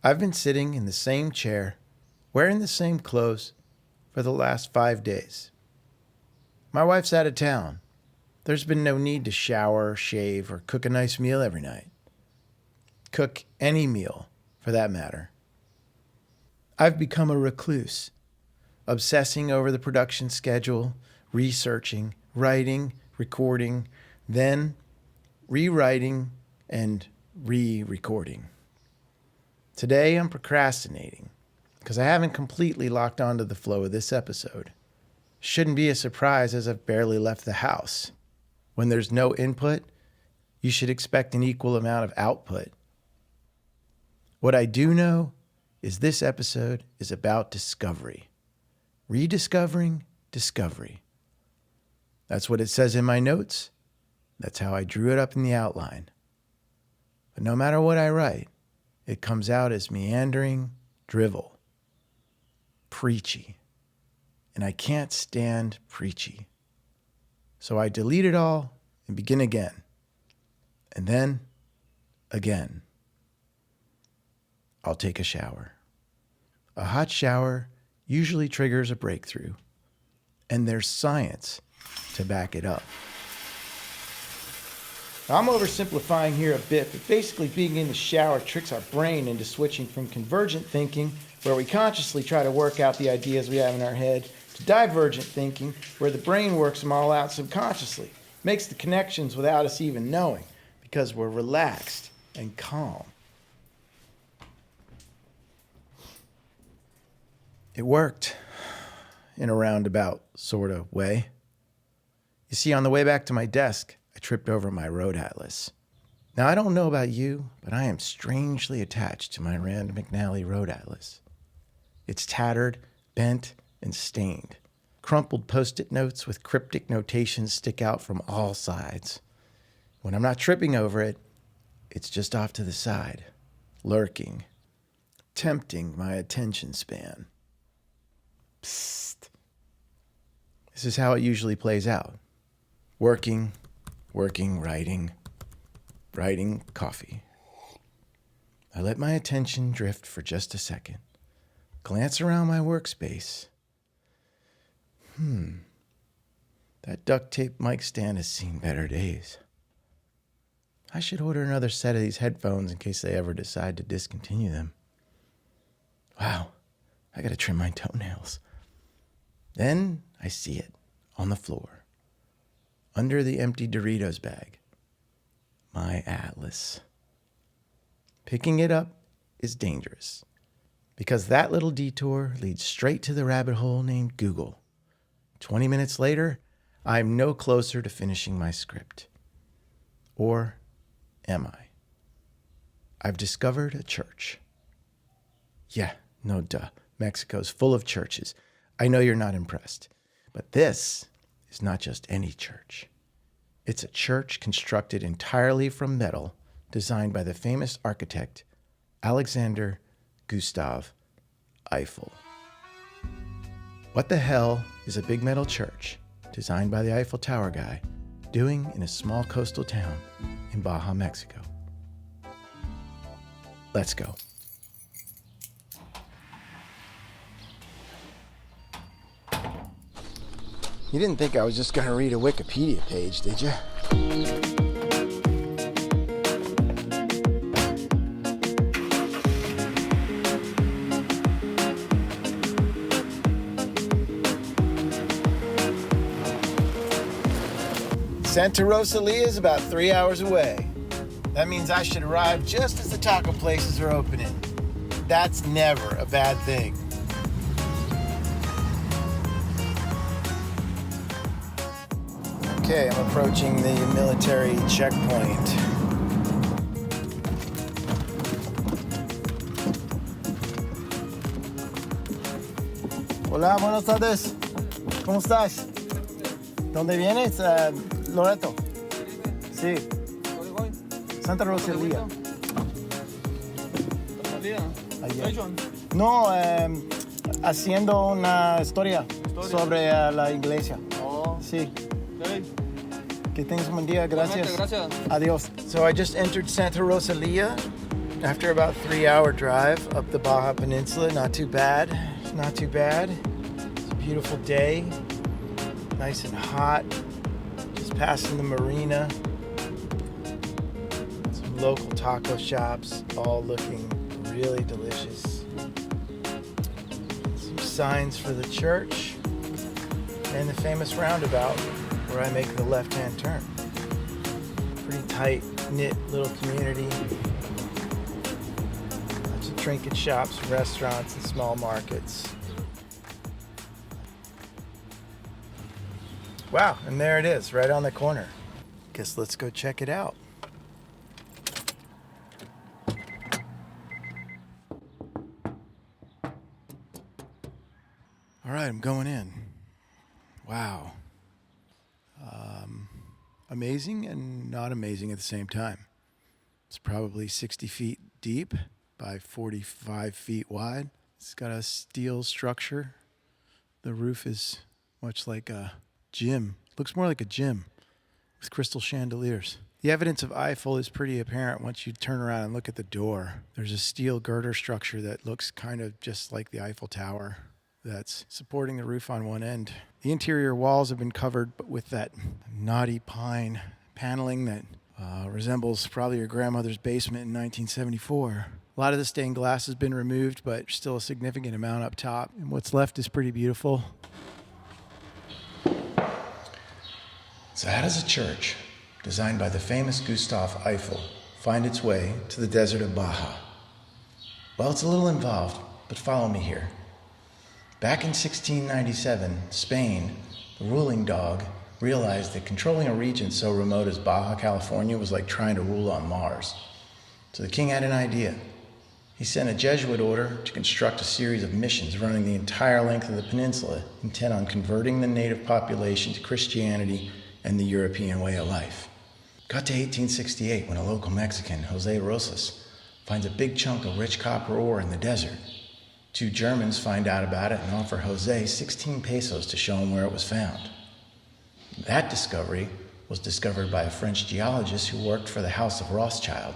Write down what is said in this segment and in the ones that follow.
I've been sitting in the same chair, wearing the same clothes for the last 5 days. My wife's out of town. There's been no need to shower, shave, or cook a nice meal every night. Cook any meal, for that matter. I've become a recluse, obsessing over the production schedule, researching, writing, recording, then rewriting and re-recording. Today I'm procrastinating because I haven't completely locked onto the flow of this episode. Shouldn't be a surprise as I've barely left the house. When there's no input, you should expect an equal amount of output. What I do know is this episode is about discovery. Rediscovering discovery. That's what it says in my notes. That's how I drew it up in the outline. But no matter what I write, it comes out as meandering drivel. Preachy. And I can't stand preachy. So I delete it all and begin again. And then again. I'll take a shower. A hot shower usually triggers a breakthrough. And there's science to back it up. I'm oversimplifying here a bit, but basically being in the shower tricks our brain into switching from convergent thinking, where we consciously try to work out the ideas we have in our head, to divergent thinking, where the brain works them all out subconsciously, makes the connections without us even knowing, because we're relaxed and calm. It worked, in a roundabout sort of way. You see, on the way back to my desk, I tripped over my road atlas. Now, I don't know about you, but I am strangely attached to my Rand McNally road atlas. It's tattered, bent, and stained. Crumpled post-it notes with cryptic notations stick out from all sides. When I'm not tripping over it, it's just off to the side, lurking, tempting my attention span. Psst. This is how it usually plays out. Working, writing, coffee. I let my attention drift for just a second. Glance around my workspace. That duct tape mic stand has seen better days. I should order another set of these headphones in case they ever decide to discontinue them. Wow, I gotta trim my toenails. Then I see it on the floor, under the empty Doritos bag. My atlas. Picking it up is dangerous, because that little detour leads straight to the rabbit hole named Google. 20 minutes later, I'm no closer to finishing my script. Or am I? I've discovered a church. Yeah, no duh. Mexico's full of churches. I know you're not impressed. But this is not just any church. It's a church constructed entirely from metal, designed by the famous architect Alexander Gustav Eiffel. What the hell is a big metal church, designed by the Eiffel Tower guy, doing in a small coastal town in Baja, Mexico? Let's go. You didn't think I was just going to read a Wikipedia page, did you? Santa Rosalia is about 3 hours away. That means I should arrive just as the taco places are opening. That's never a bad thing. Okay, I'm approaching the military checkpoint. Hola, buenas tardes. ¿Cómo estás? ¿Dónde vienes? Loreto. Sí. Santa Rosalia. Allá. No, haciendo una historia sobre la iglesia. Oh. Sí. Okay. Que tengas un buen día. Gracias. Gracias. Adios. So I just entered Santa Rosalia. After about 3-hour drive up the Baja Peninsula, not too bad. It's a beautiful day, nice and hot. Just passing the marina. Some local taco shops, all looking really delicious. Some signs for the church and the famous roundabout where I make the left-hand turn. Pretty tight-knit little community. Trinket shops, restaurants, and small markets. Wow, and there it is, right on the corner. Guess let's go check it out. All right, I'm going in. Wow. Amazing and not amazing at the same time. It's probably 60 feet deep by 45 feet wide. It's got a steel structure. The roof is much like a gym. Looks more like a gym with crystal chandeliers. The evidence of Eiffel is pretty apparent once you turn around and look at the door. There's a steel girder structure that looks kind of just like the Eiffel Tower that's supporting the roof on one end. The interior walls have been covered with that knotty pine paneling that resembles probably your grandmother's basement in 1974. A lot of the stained glass has been removed, but still a significant amount up top. And what's left is pretty beautiful. So how does a church, designed by the famous Gustave Eiffel, find its way to the desert of Baja? Well, it's a little involved, but follow me here. Back in 1697, Spain, the ruling dog, realized that controlling a region so remote as Baja California was like trying to rule on Mars. So the king had an idea. He sent a Jesuit order to construct a series of missions running the entire length of the peninsula, intent on converting the native population to Christianity and the European way of life. Got to 1868 when a local Mexican, Jose Rosas, finds a big chunk of rich copper ore in the desert. 2 Germans find out about it and offer Jose 16 pesos to show him where it was found. That discovery was discovered by a French geologist who worked for the House of Rothschild,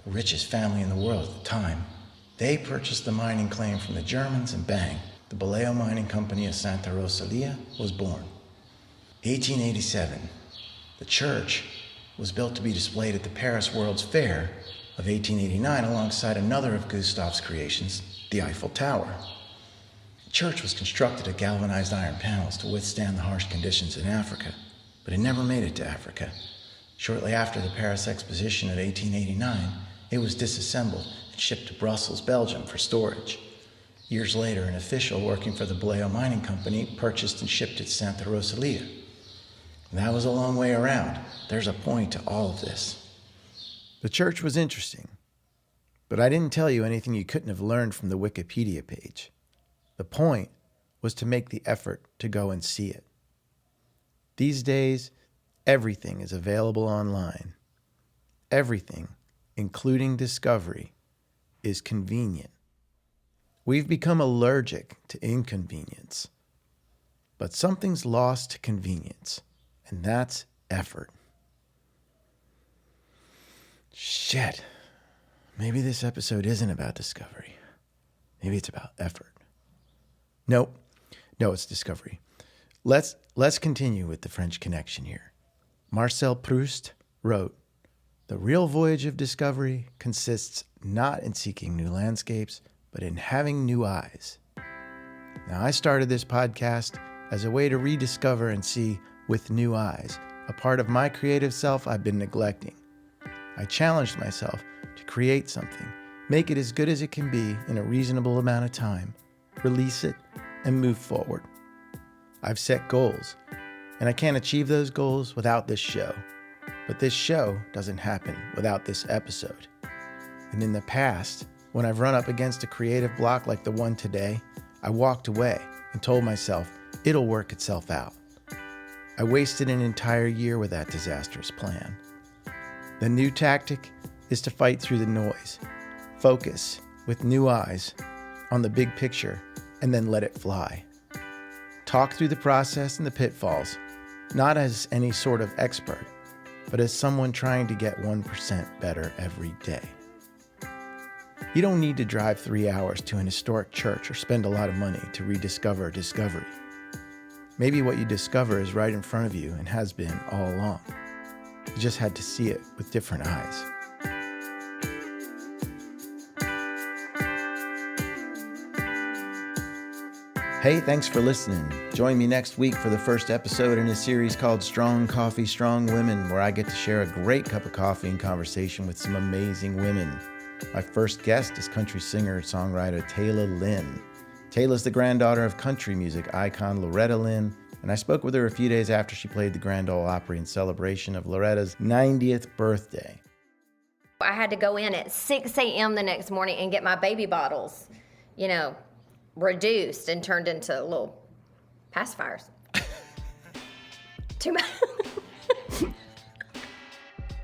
the richest family in the world at the time. They purchased the mining claim from the Germans, and bang, the Baja Mining Company of Santa Rosalia was born. 1887, the church was built to be displayed at the Paris World's Fair of 1889 alongside another of Gustave's creations, the Eiffel Tower. The church was constructed of galvanized iron panels to withstand the harsh conditions in Africa, but it never made it to Africa. Shortly after the Paris Exposition of 1889, it was disassembled and shipped to Brussels, Belgium for storage. Years later, an official working for the Baja Mining Company purchased and shipped it to Santa Rosalia. That was a long way around. There's a point to all of this. The church was interesting, but I didn't tell you anything you couldn't have learned from the Wikipedia page. The point was to make the effort to go and see it. These days, everything is available online. Everything, including discovery, is convenient. We've become allergic to inconvenience. But something's lost to convenience, and that's effort. Shit. Maybe this episode isn't about discovery. Maybe it's about effort. No, it's discovery. Let's continue with the French connection here. Marcel Proust wrote, "The real voyage of discovery consists not in seeking new landscapes, but in having new eyes." Now, I started this podcast as a way to rediscover and see with new eyes, a part of my creative self I've been neglecting. I challenged myself to create something, make it as good as it can be in a reasonable amount of time, release it, and move forward. I've set goals, and I can't achieve those goals without this show. But this show doesn't happen without this episode. And in the past, when I've run up against a creative block like the one today, I walked away and told myself it'll work itself out. I wasted an entire year with that disastrous plan. The new tactic is to fight through the noise, focus with new eyes on the big picture, and then let it fly. Talk through the process and the pitfalls, not as any sort of expert, but as someone trying to get 1% better every day. You don't need to drive 3 hours to an historic church or spend a lot of money to rediscover discovery. Maybe what you discover is right in front of you and has been all along. You just had to see it with different eyes. Hey, thanks for listening. Join me next week for the first episode in a series called Strong Coffee, Strong Women, where I get to share a great cup of coffee and conversation with some amazing women. My first guest is country singer and songwriter Tayla Lynn. Tayla's the granddaughter of country music icon Loretta Lynn, and I spoke with her a few days after she played the Grand Ole Opry in celebration of Loretta's 90th birthday. I had to go in at 6 a.m. the next morning and get my baby bottles, reduced and turned into little pacifiers. Too much.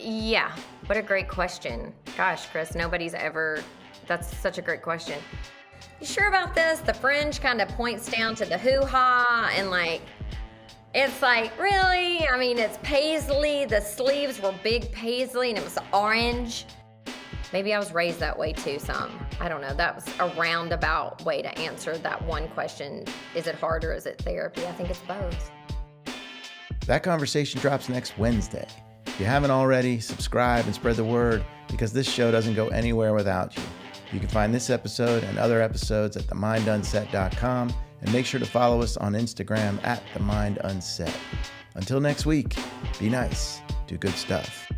Yeah, what a great question. Gosh, Chris, that's such a great question. You sure about this? The fringe kind of points down to the hoo-ha and it's really? I mean, it's paisley. The sleeves were big paisley and it was orange. Maybe I was raised that way too, some. I don't know. That was a roundabout way to answer that one question. Is it hard or is it therapy? I think it's both. That conversation drops next Wednesday. If you haven't already, subscribe and spread the word because this show doesn't go anywhere without you. You can find this episode and other episodes at themindunset.com and make sure to follow us on Instagram at themindunset. Until next week, be nice, do good stuff.